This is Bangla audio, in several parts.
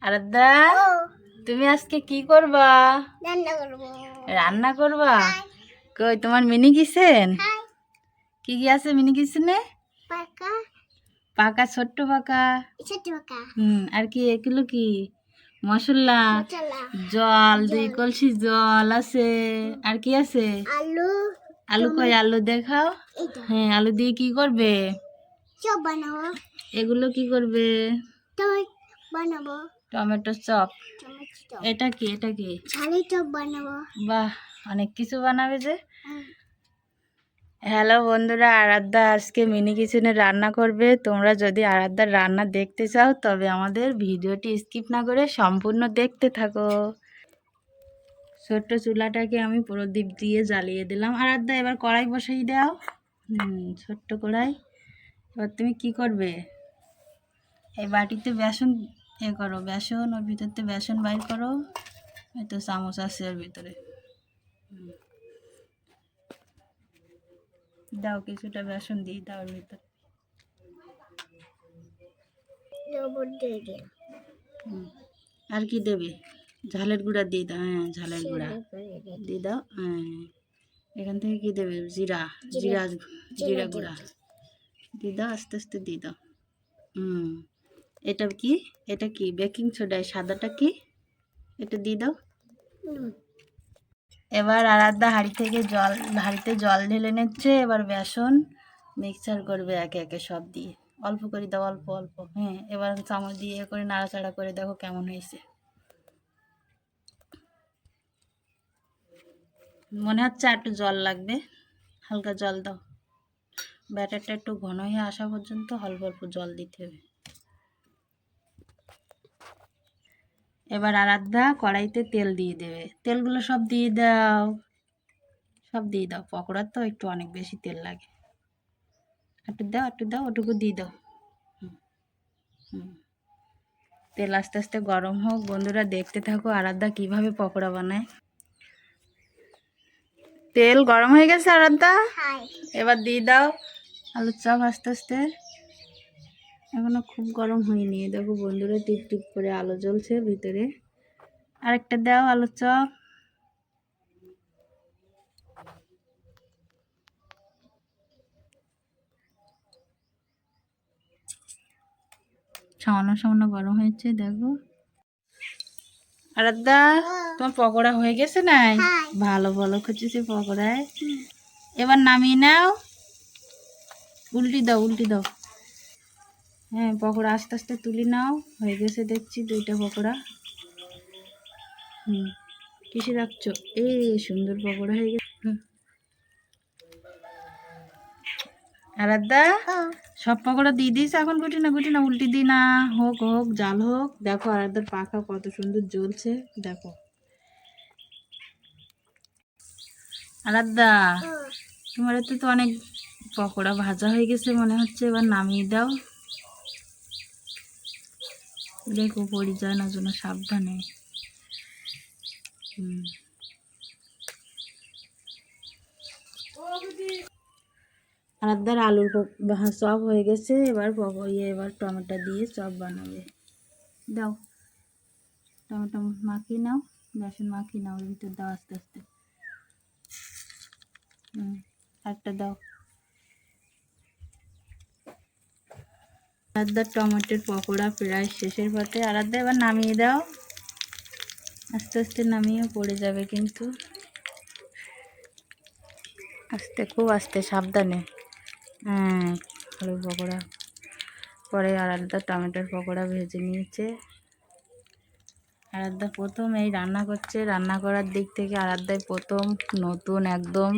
আরাধ্যা, তুমি আজকে কি করবা? রান্না করবা? কই তোমার মিনি কিচেন? কি কি আছে মিনি কিচেনে? পাকা, ছোট্ট পাকা। আর কি এগুলো কি? মশলা, জল, 2 কলসি জল আছে। আর কি আছে? আলু কই আলু দেখাও। হ্যাঁ, আলু দিয়ে কি করবে? এগুলো কি করবে? Tomato chop. এটা কি? বাহ, অনেক কিছু বানাবে যে। হ্যালো বন্ধুরা, আরাধ্যা আজকে মিনি কিচেনে রান্না করবে। তোমরা যদি আরাধ্যার রান্না দেখতে চাও তবে আমাদের ভিডিওটি স্কিপ না করে সম্পূর্ণ দেখতে থাকো। ছোট্ট চুলাটাকে আমি প্রদীপ দিয়ে জ্বালিয়ে দিলাম। আরাধ্যা, এবার কড়াই বসাই দাও। ছোট্ট কড়াই। এবার তুমি কি করবে? এই বাটিতে বেসন করো, বেসন ওর ভিতরতে বেসন বাইর করো। এই তো চামচ আছে ওর ভিতরে। দাও, কিছুটা বেসন দিয়ে দাও ওর ভিতরে। আর কি দেবে? ঝালের গুঁড়া দিয়ে দাও। হ্যাঁ, ঝালের গুঁড়া দিয়ে দাও। হ্যাঁ, এখান থেকে কি দেবে? জিরা জিরা জিরা গুঁড়া দিয়ে দাও, আস্তে আস্তে দিয়ে দাও। এটা কি? এটা কি? Baking soda. সাদাটা কি? এটা দিয়ে দাও। এবার আরাধ্যা হাঁড়িতে জল ঢেলে নিচ্ছে। এবার বেসন মিক্সচার করবে একে একে সব দিয়ে। অল্প করে দাও, অল্প অল্প। হ্যাঁ, এবার চামচ দিয়ে করে নাড়াচাড়া করে দেখো কেমন হয়েছে। মনে হচ্ছে একটু জল লাগবে, হালকা জল দাও। ব্যাটারটা একটু ঘন হয়ে আসা পর্যন্ত অল্প অল্প জল দিতে হবে। এবার আরাধ্যা কড়াইতে তেল দিয়ে দেবে। তেলগুলো সব দিয়ে দাও, সব দিয়ে দাও। পকোড়ার তো একটু অনেক বেশি তেল লাগে। একটু দাও, ওটুকু দিয়ে দাও। তেল আস্তে আস্তে গরম হোক। বন্ধুরা দেখতে থাকো আরাধ্যা কিভাবে পকোড়া বানায়। তেল গরম হয়ে গেছে আরাধ্যা, এবার দিয়ে দাও আলুর চপ আস্তে আস্তে। এখনো খুব গরম হয়নি, দেখো বন্ধুরা টিপ টিপ করে আলো জ্বলছে ভিতরে। আরেকটা দাও আলুর চপ। সামান্য সামান্য গরম হয়েছে দেখো। আরাধ্যা, তোমার পকোড়া হয়ে গেছে নাই? ভালো ভালো খুঁজেছে পকোড়ায়। এবার নামিয়ে নাও। উল্টি দাও। হ্যাঁ, পকোড়া আস্তে আস্তে তুলে নাও। হয়ে গেছে দেখছি 2টা পকোড়া। কিসে রাখছো? সুন্দর পকোড়া হয়ে গেছে। আরাধ্যা, সব পকোড়া দিয়ে দিস। এখন গুটি না উল্টি দি না। হোক জাল হোক। দেখো আরাধ্যার পাখা কত সুন্দর জ্বলছে দেখো। আরাধ্যা, তোমার এতে তো অনেক পকোড়া ভাজা হয়ে গেছে মনে হচ্ছে। এবার নামিয়ে দাও। দেখো পড়ে যায় না যেন, সাবধানে। আরাধ্যার আলুর চপ হয়ে গেছে। এবার এবার টমেটো দিয়ে চপ বানাবে। দাও, টমেটো মাখিয়ে নাও, বেসন মাখিয়ে নাও, ওর ভিতর দাও আস্তে আস্তে। একটা দাও। আরাধ্যার টমেটোর পকোড়া প্রায় শেষের পথে। আরাধ্যা, এবার নামিয়ে দাও। আস্তে আস্তে নামিয়ে পড়ে যাবে কিন্তু। আস্তে, খুব আস্তে, সাবধানে। আলুর পকোড়া পরে আরাধ্যা টমেটোর পকোড়া ভেজে নিয়েছে। আরাধ্যা প্রথম এই রান্না করছে। রান্না করার দিক থেকে আরাধ্যায় প্রথম, নতুন একদম।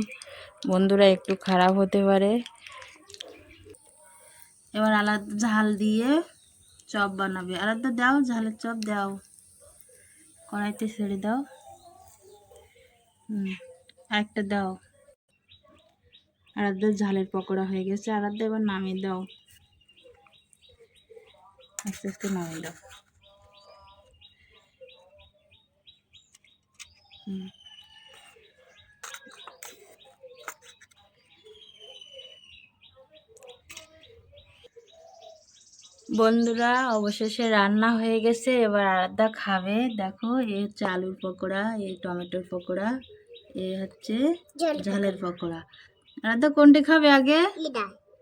বন্ধুরা একটু খারাপ হতে পারে। এবার আলাদা ঝাল দিয়ে চপ বানাবে। আরাধ্যা দাও, ঝালের চপ দাও, কড়াইতে ছেড়ে দাও। আরেকটা দাও। আরাধ্যার ঝালের পকোড়া হয়ে গেছে। আরাধ্যা, এবার নামিয়ে দাও, আস্তে আস্তে নামিয়ে দাও। বন্ধুরা অবশেষে রান্না হয়ে গেছে, এবার আরাধ্যা খাবে। দেখো এই হচ্ছে আলুর পকোড়া, এই টমেটোর পকোড়া, এই হচ্ছে ঝালের পকোড়া। আরাধ্যা কোনটা খাবে আগে?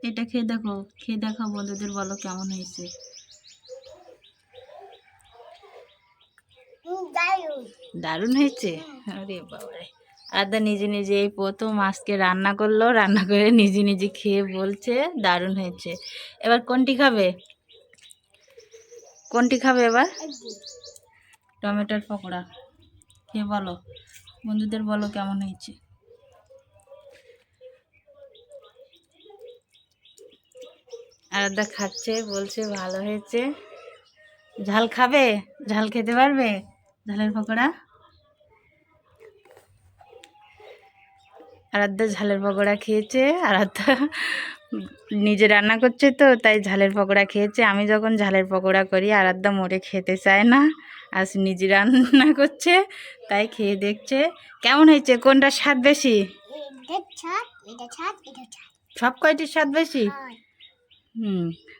এটা খেয়ে দেখো, খেয়ে দেখো, বন্ধুদের বলো কেমন হয়েছে। দারুণ হয়েছে। আরে বাবারে, আরাধ্যা নিজে নিজে এই প্রথম আজকে রান্না করলো, রান্না করে নিজে নিজে খেয়ে বলছে দারুণ হয়েছে। এবার কোনটি খাবে? কোনটি খাবে এবার? টমেটোর পকোড়া খেয়ে বলো, বন্ধুদের বলো কেমন হয়েছে। আরাধ্যা খাচ্ছে, বলছে ভালো হয়েছে। ঝাল খাবে? ঝাল খেতে পারবে? ঝালের পকোড়া? আরাধ্যা ঝালের পকোড়া খেয়েছে। আরাধ্যা নিজে রান্না করছে তো তাই ঝালের পকোড়া খেয়েছে। আমি যখন ঝালের পকোড়া করি আরাধ্যা মোড়ে খেতে চায় না, আজ নিজে রান্না করছে তাই খেয়ে দেখছে কেমন হয়েছে, কোনটা স্বাদ বেশি। সব কয়টির স্বাদ বেশি?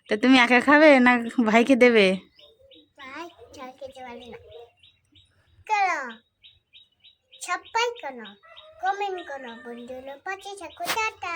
তা তুমি একা খাবে না ভাইকে দেবে? সবাই কেন কমেন্ট করো, বন্ধুরা পাশে থাকো, টাটা।